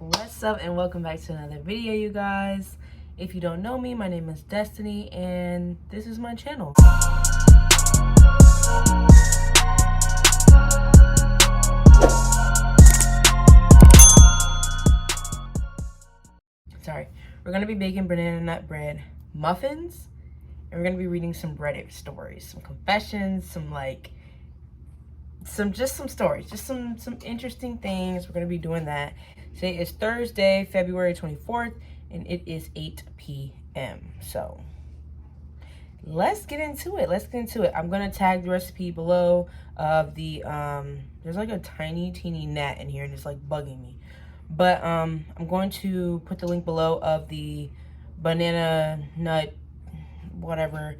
What's up and welcome back to another video, you guys. If you don't know me, my name is Destiny and this is my channel. Sorry, we're gonna be baking banana nut bread muffins and we're gonna be reading some Reddit stories, some confessions, some stories, just some interesting things. We're gonna be doing that. Today is Thursday, February 24th, and it is 8 p.m. So let's get into it. I'm gonna tag the recipe below of the there's like a tiny teeny gnat in here and it's like bugging me. But I'm going to put the link below of the banana nut whatever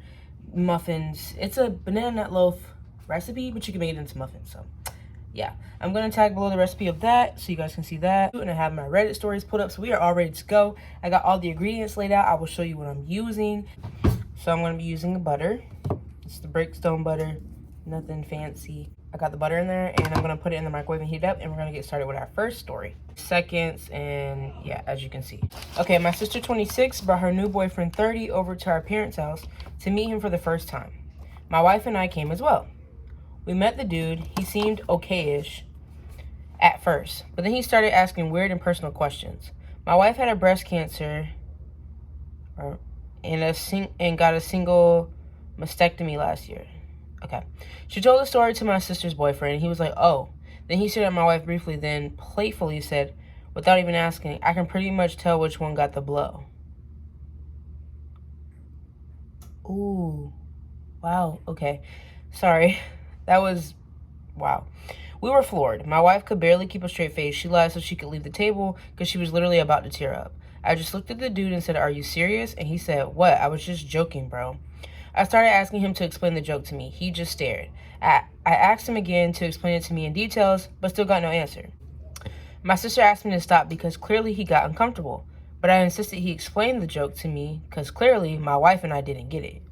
muffins. It's a banana nut loaf recipe, but you can make it into muffins. So yeah, I'm gonna tag below the recipe of that so you guys can see that. And I have my Reddit stories put up, so we are all ready to go. I got all the ingredients laid out. I will show you what I'm using. So I'm gonna be using the butter. It's the Breakstone butter, nothing fancy. I got the butter in there and I'm gonna put it in the microwave and heat it up, and we're gonna get started with our first story. Seconds, and yeah, as you can see. Okay, my sister 26 brought her new boyfriend 30 over to our parents' house to meet him for the first time. My wife and I came as well. We met the dude. He seemed okay-ish at first, but then he started asking weird and personal questions. My wife had a breast cancer and got a single mastectomy last year. Okay. She told the story to my sister's boyfriend, and he was like, oh. Then he stared at my wife briefly, then playfully said, without even asking, I can pretty much tell which one got the blow. Ooh. Wow. Okay. Sorry. That was, wow. We were floored. My wife could barely keep a straight face. She lied so she could leave the table because she was literally about to tear up. I just looked at the dude and said, are you serious? And he said, what? I was just joking, bro. I started asking him to explain the joke to me. He just stared. I asked him again to explain it to me in details, but still got no answer. My sister asked me to stop because clearly he got uncomfortable, but I insisted he explain the joke to me because clearly my wife and I didn't get it.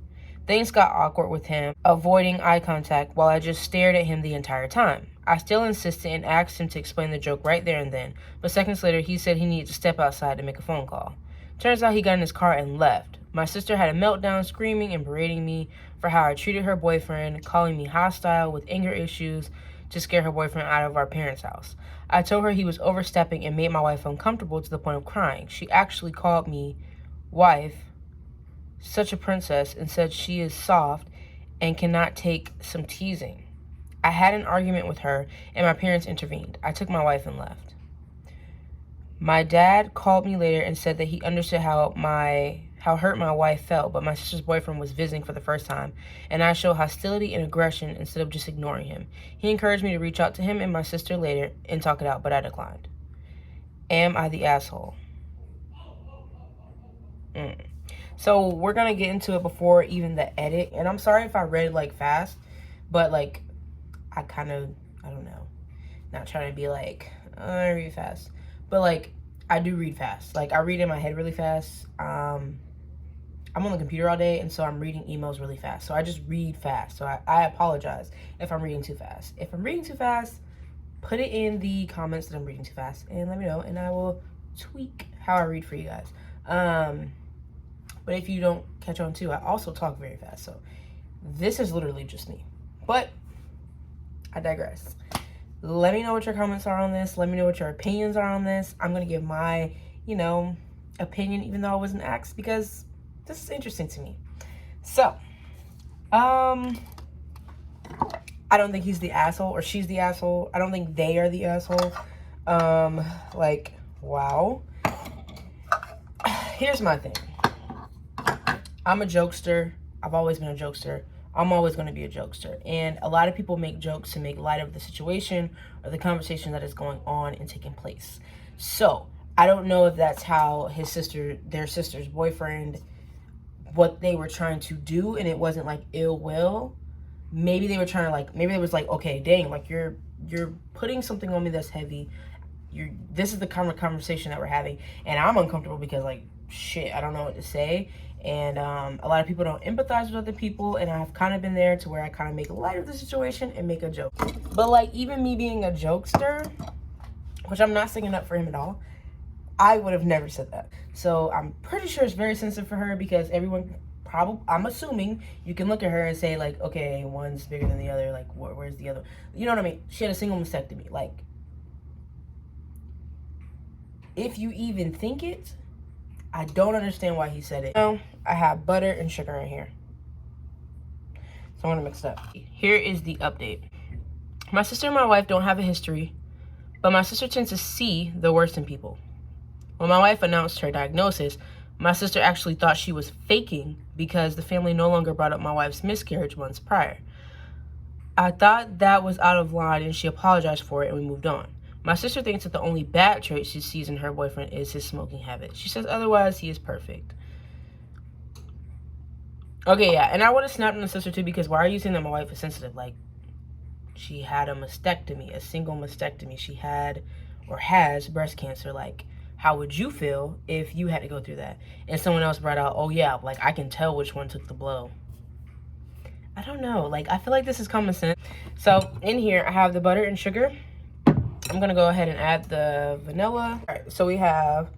Things got awkward with him, avoiding eye contact while I just stared at him the entire time. I still insisted and asked him to explain the joke right there and then, but seconds later he said he needed to step outside to make a phone call. Turns out he got in his car and left. My sister had a meltdown, screaming and berating me for how I treated her boyfriend, calling me hostile with anger issues to scare her boyfriend out of our parents' house. I told her he was overstepping and made my wife uncomfortable to the point of crying. She actually called me wife such a princess and said she is soft and cannot take some teasing. I had an argument with her and my parents intervened. I took my wife and left. My dad called me later and said that he understood how hurt my wife felt, but my sister's boyfriend was visiting for the first time, and I showed hostility and aggression instead of just ignoring him. He encouraged me to reach out to him and my sister later and talk it out, but I declined. Am I the asshole? So we're gonna get into it before even the edit, and I'm sorry if I read like fast, but like I don't know, not trying to be like I read fast, but like I do read fast. Like I read in my head really fast. I'm on the computer all day, and so I'm reading emails really fast, so I just read fast. So I apologize if I'm reading too fast. If I'm reading too fast, put it in the comments that I'm reading too fast and let me know, and I will tweak how I read for you guys. But if you don't catch on too, I also talk very fast. So this is literally just me. But I digress. Let me know what your comments are on this. Let me know what your opinions are on this. I'm going to give my, opinion even though I wasn't asked because this is interesting to me. So, I don't think he's the asshole or she's the asshole. I don't think they are the asshole. Wow. Here's my thing. I'm a jokester. I've always been a jokester. I'm always going to be a jokester. And a lot of people make jokes to make light of the situation or the conversation that is going on and taking place. So I don't know if that's how their sister's boyfriend, what they were trying to do, and it wasn't like ill will. Maybe they were trying to maybe it was like, okay, dang, like you're putting something on me that's heavy. This is the kind of conversation that we're having, and I'm uncomfortable because shit, I don't know what to say. And a lot of people don't empathize with other people, and I've kind of been there to where I kind of make light of the situation and make a joke. But even me being a jokester, which I'm not sticking up for him at all, I would have never said that. So I'm pretty sure it's very sensitive for her because everyone probably, I'm assuming you can look at her and say like, okay, one's bigger than the other. Like, where's the other? You know what I mean? She had a single mastectomy. Like, if you even think it, I don't understand why he said it. Now, I have butter and sugar in here. So I'm gonna mix it up. Here is the update. My sister and my wife don't have a history, but my sister tends to see the worst in people. When my wife announced her diagnosis, my sister actually thought she was faking because the family no longer brought up my wife's miscarriage months prior. I thought that was out of line and she apologized for it and we moved on. My sister thinks that the only bad trait she sees in her boyfriend is his smoking habit. She says otherwise he is perfect. Okay, yeah, and I would have snapped on the sister too because why are you saying that my wife is sensitive? Like, she had a mastectomy, a single mastectomy. She had or has breast cancer. Like, how would you feel if you had to go through that? And someone else brought out, oh yeah, like I can tell which one took the blow. I don't know, like I feel like this is common sense. So in here I have the butter and sugar. I'm gonna go ahead and add the vanilla. All right, so we have,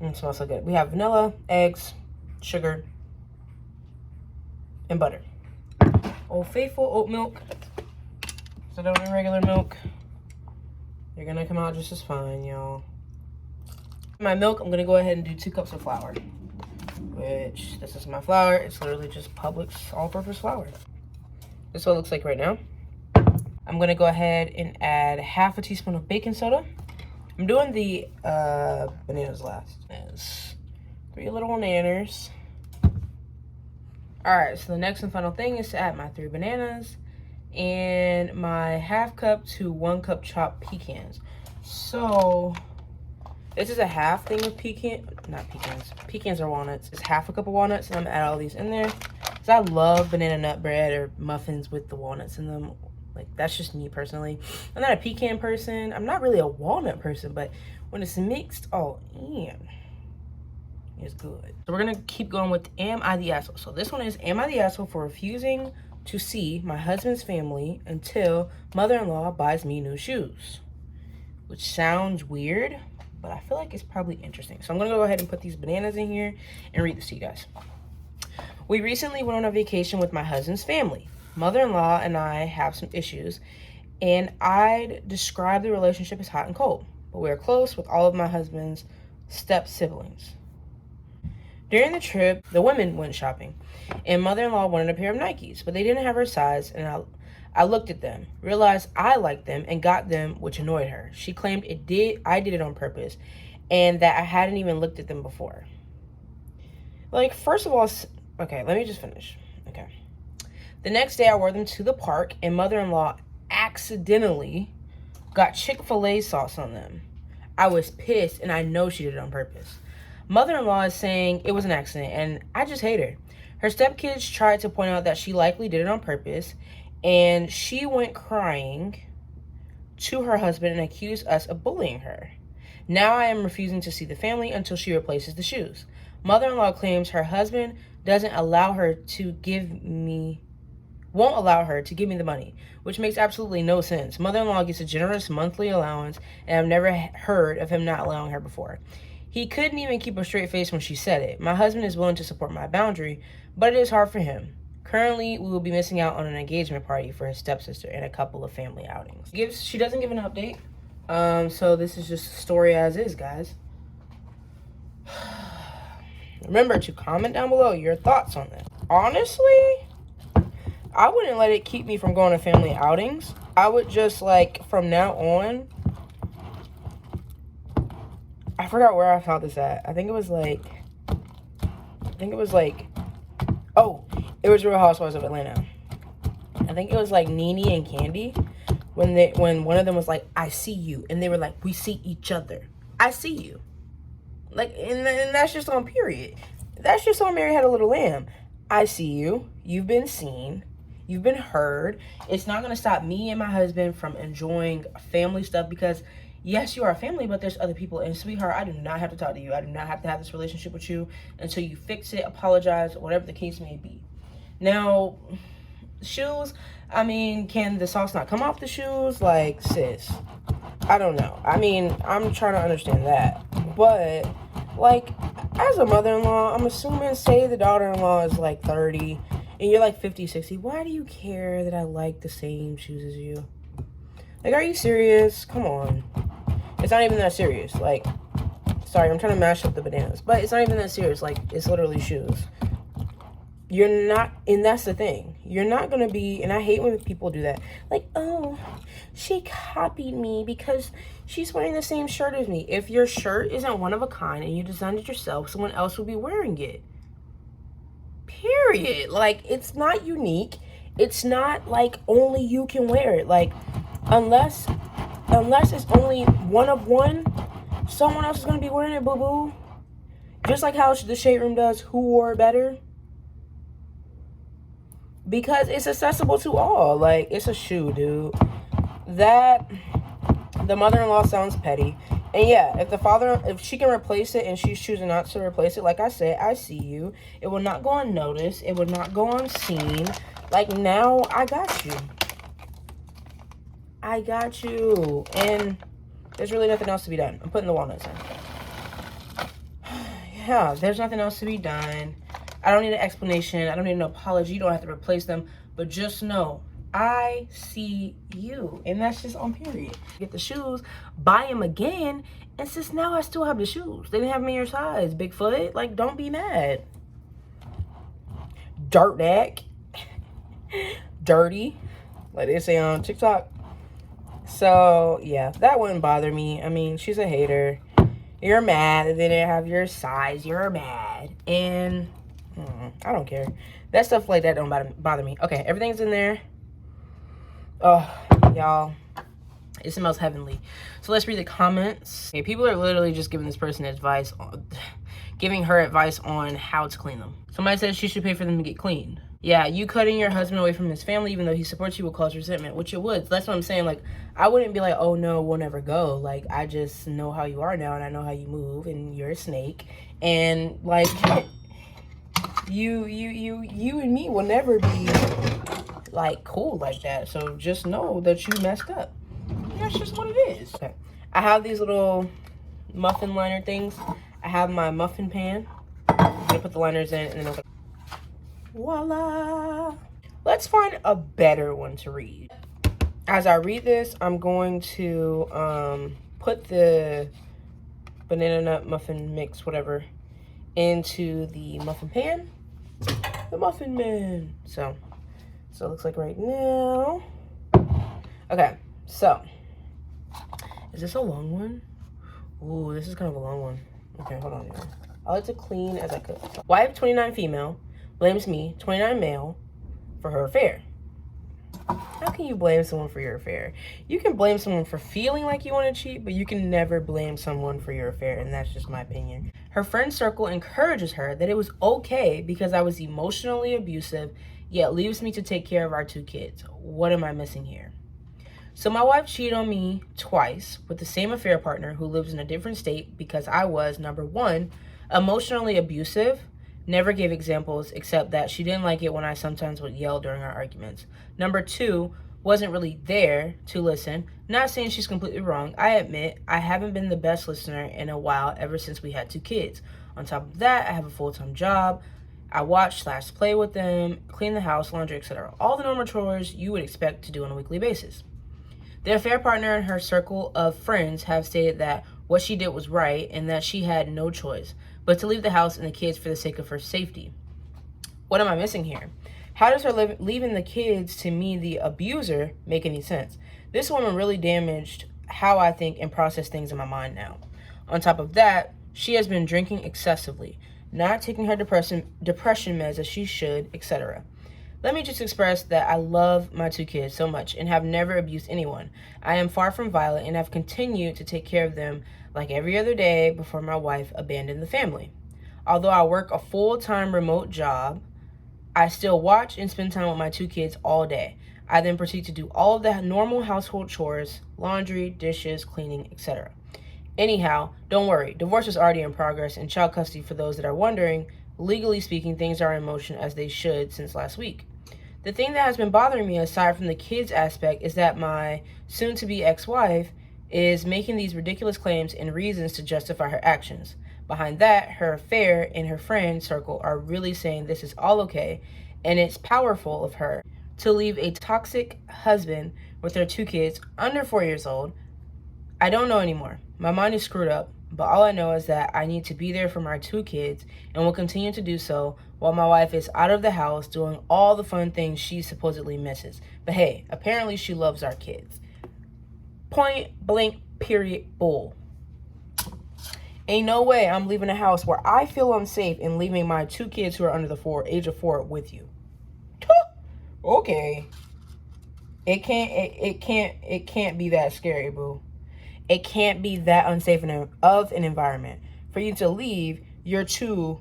it smells so good. We have vanilla, eggs, sugar, and butter. Old Faithful oat milk. So don't do regular milk. You're gonna come out just as fine, y'all. My milk, I'm gonna go ahead and do 2 cups of flour, which this is my flour. It's literally just Publix all-purpose flour. This is what it looks like right now. I'm gonna go ahead and add half a teaspoon of baking soda. I'm doing the bananas last. There's 3 little bananas. All right, so the next and final thing is to add my 3 bananas and my ½ cup to 1 cup chopped pecans. So this is a half thing of pecans are walnuts. It's ½ a cup of walnuts, and I'm gonna add all these in there. Cause I love banana nut bread or muffins with the walnuts in them. Like, that's just me personally. I'm not a pecan person. I'm not really a walnut person, but when it's mixed all in, it's good. So we're gonna keep going with Am I the Asshole? So this one is, am I the asshole for refusing to see my husband's family until mother-in-law buys me new shoes? Which sounds weird, but I feel like it's probably interesting. So I'm gonna go ahead and put these bananas in here and read this to you guys. We recently went on a vacation with my husband's family. Mother-in-law and I have some issues, and I'd describe the relationship as hot and cold, but we're close with all of my husband's step-siblings. During the trip, the women went shopping, and mother-in-law wanted a pair of Nikes, but they didn't have her size, and I looked at them, realized I liked them, and got them, which annoyed her. She claimed I did it on purpose, and that I hadn't even looked at them before. Like, first of all, okay, let me just finish. Okay. The next day, I wore them to the park, and mother-in-law accidentally got Chick-fil-A sauce on them. I was pissed, and I know she did it on purpose. Mother-in-law is saying it was an accident, and I just hate her. Her stepkids tried to point out that she likely did it on purpose, and she went crying to her husband and accused us of bullying her. Now I am refusing to see the family until she replaces the shoes. Mother-in-law claims her husband won't allow her to give me the money, which makes absolutely no sense. Mother-in-law gets a generous monthly allowance, and I've never heard of him not allowing her before. He couldn't even keep a straight face when she said it. My husband is willing to support my boundary, but it is hard for him. Currently, we will be missing out on an engagement party for his stepsister and a couple of family outings. She doesn't give an update, so this is just a story as is, guys. Remember to comment down below your thoughts on this. Honestly, I wouldn't let it keep me from going to family outings. I would just, like, from now on, I forgot where I found this at. I think it was like, oh, it was Real Housewives of Atlanta. I think it was like Nene and Candy when one of them was like, I see you. And they were like, we see each other. I see you. Like, and that's just on period. That's just on Mary Had a Little Lamb. I see you. You've been seen. You've been heard. It's not going to stop me and my husband from enjoying family stuff because, yes, you are a family, but there's other people. And, sweetheart, I do not have to talk to you. I do not have to have this relationship with you until you fix it, apologize, whatever the case may be. Now, shoes, I mean, can the sauce not come off the shoes? Like, sis, I don't know. I mean, I'm trying to understand that. But, like, as a mother-in-law, I'm assuming, say the daughter-in-law is like 30 and you're like 50, 60. Why do you care that I like the same shoes as you? Like, are you serious? Come on. It's not even that serious. Like, sorry, I'm trying to mash up the bananas. But it's not even that serious. Like, it's literally shoes. You're not, and that's the thing. You're not going to be, and I hate when people do that. Like, oh, she copied me because she's wearing the same shirt as me. If your shirt isn't one of a kind and you designed it yourself, someone else will be wearing it. Period. Like, it's not unique. It's not like only you can wear it. Like, unless it's only one of one, someone else is going to be wearing it, boo-boo. Just like how the Shade Room does Who Wore It Better. Because it's accessible to all. Like, it's a shoe, dude. That, the mother-in-law sounds petty. And yeah, if she can replace it and she's choosing not to replace it, like I said, I see you. It will not go unnoticed. It will not go unseen. Like, now, I got you. I got you. And there's really nothing else to be done. I'm putting the walnuts in. Yeah, there's nothing else to be done. I don't need an explanation. I don't need an apology. You don't have to replace them. But just know, I see you. And that's just on period. Get the shoes, buy them again. And since now I still have the shoes. They didn't have them in your size, Bigfoot. Like, don't be mad. Dirtbag. Dirty. Like they say on TikTok. So, yeah, that wouldn't bother me. I mean, she's a hater. You're mad that they didn't have your size. You're mad. And I don't care. That stuff like that don't bother me. Okay, everything's in there. Oh, y'all. It smells heavenly. So let's read the comments. Okay, people are literally just giving this person advice on, giving her advice on how to clean them. Somebody says she should pay for them to get cleaned. Yeah, you cutting your husband away from his family, even though he supports you, will cause resentment, which it would. That's what I'm saying. Like, I wouldn't be like, oh, no, we'll never go. Like, I just know how you are now, and I know how you move, and you're a snake. And, like, you and me will never be, like, cool like that. So just know that you messed up. That's just what it is. Okay. I have these little muffin liner things. I have my muffin pan. I'm going to put the liners in, and then I'll... Voila! Let's find a better one to read. As I read this, I'm going to put the banana nut muffin mix, whatever, into the muffin pan. The muffin man. So it looks like right now. Okay, so is this a long one? Ooh, this is kind of a long one. Okay, hold on. I like to clean as I could. Wife 29 female blames me 29 male for her affair. How can you blame someone for your affair? You can blame someone for feeling like you want to cheat, but you can never blame someone for your affair, and that's just my opinion. Her friend circle encourages her that it was okay because I was emotionally abusive, yet leaves me to take care of our 2 kids. What am I missing here? So my wife cheated on me twice with the same affair partner who lives in a different state because I was, number 1, emotionally abusive. Never gave examples except that she didn't like it when I sometimes would yell during our arguments. Number 2, wasn't really there to listen. Not saying she's completely wrong. I admit I haven't been the best listener in a while ever since we had 2 kids. On top of that, I have a full-time job. I watch/play with them, clean the house, laundry, etc. All the normal chores you would expect to do on a weekly basis. The affair partner and her circle of friends have stated that what she did was right and that she had no choice but to leave the house and the kids for the sake of her safety. What am I missing here? How does her leaving the kids to me, the abuser, make any sense? This woman really damaged how I think and process things in my mind now. On top of that, she has been drinking excessively, not taking her depression meds as she should, etc. Let me just express that I love my 2 kids so much and have never abused anyone. I am far from violent and have continued to take care of them like every other day before my wife abandoned the family. Although I work a full-time remote job, I still watch and spend time with my 2 kids all day. I then proceed to do all of the normal household chores, laundry, dishes, cleaning, etc. Anyhow, don't worry, divorce is already in progress and child custody for those that are wondering. Legally speaking, things are in motion as they should since last week. The thing that has been bothering me aside from the kids aspect is that my soon-to-be ex-wife is making these ridiculous claims and reasons to justify her actions. Behind that, her affair and her friend circle are really saying this is all okay, and it's powerful of her to leave a toxic husband with their 2 kids under 4 years old. I don't know anymore. My mind is screwed up, but all I know is that I need to be there for my 2 kids and will continue to do so while my wife is out of the house doing all the fun things she supposedly misses. But hey, apparently she loves our kids. Point blank, period, bull. Ain't no way I'm leaving a house where I feel unsafe and leaving my 2 kids who are under the age of 4 with you. Okay. It can't be that scary, boo. It can't be that unsafe of an environment for you to leave your 2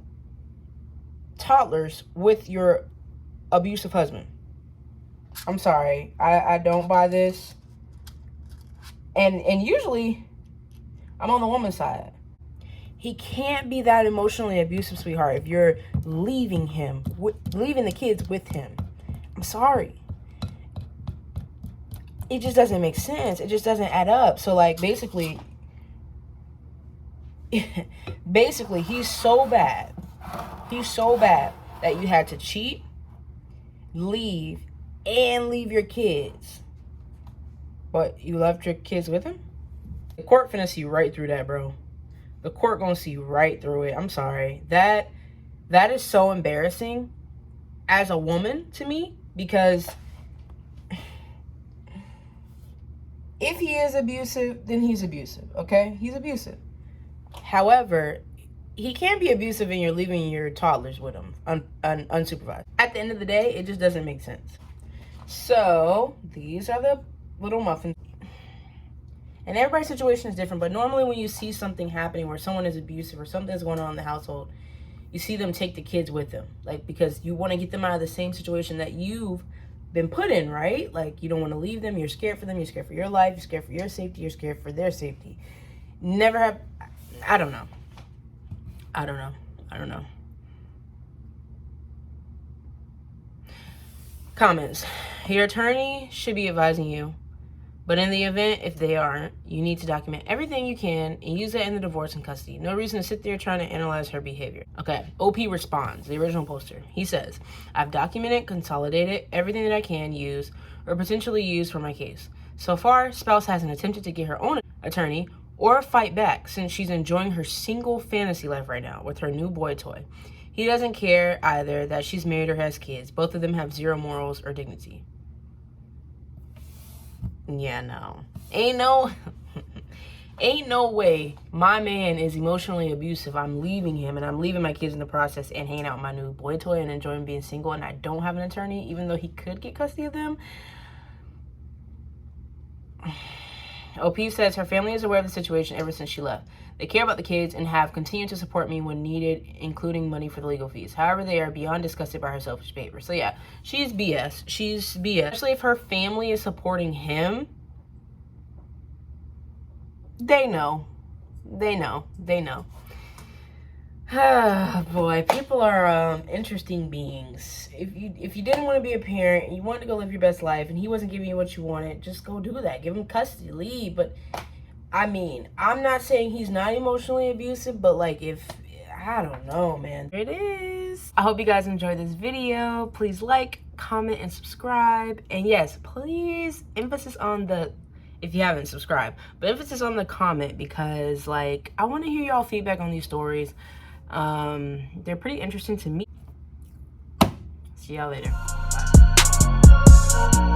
toddlers with your abusive husband. I'm sorry. I don't buy this. And usually I'm on the woman's side. He can't be that emotionally abusive, sweetheart, if you're leaving him, leaving the kids with him. I'm sorry. It just doesn't make sense. It just doesn't add up. So, like, basically, he's so bad. He's so bad that you had to cheat, leave your kids. But you left your kids with him? The court finna see right through that, bro. The court gonna see right through it. I'm sorry. That is so embarrassing as a woman to me, because if he is abusive, then he's abusive, okay? He's abusive. However, he can't be abusive and you're leaving your toddlers with him unsupervised. At the end of the day, it just doesn't make sense. So, these are the little muffins. And everybody's situation is different, but normally when you see something happening where someone is abusive or something's going on in the household, you see them take the kids with them. Like, because you want to get them out of the same situation that you've been put in, right? Like, you don't want to leave them. You're scared for them. You're scared for your life. You're scared for your safety. You're scared for their safety. Never have... I don't know. Comments. Your attorney should be advising you, but in the event, if they aren't, you need to document everything you can and use that in the divorce and custody. No reason to sit there trying to analyze her behavior. Okay, OP responds, the original poster. He says, I've documented, consolidated everything that I can use or potentially use for my case. So far, spouse hasn't attempted to get her own attorney or fight back since she's enjoying her single fantasy life right now with her new boy toy. He doesn't care either that she's married or has kids. Both of them have zero morals or dignity. Yeah, no. Ain't no way my man is emotionally abusive. I'm leaving him and I'm leaving my kids in the process and hanging out with my new boy toy and enjoying being single, and I don't have an attorney, even though he could get custody of them. OP says her family is aware of the situation ever since she left. They care about the kids and have continued to support me when needed, including money for the legal fees. However, they are beyond disgusted by her selfish behavior. So yeah, she's BS. She's BS. Especially if her family is supporting him. They know. Ah, boy, people are interesting beings. If you didn't want to be a parent and you wanted to go live your best life and he wasn't giving you what you wanted, just go do that. Give him custody, leave. But I mean, I'm not saying he's not emotionally abusive, but like, I don't know, man. There it is. I hope you guys enjoyed this video. Please like, comment, and subscribe. And yes, please emphasis on the, if you haven't subscribed, but emphasis on the comment, because like, I want to hear y'all feedback on these stories. They're pretty interesting to me. See y'all later. Bye.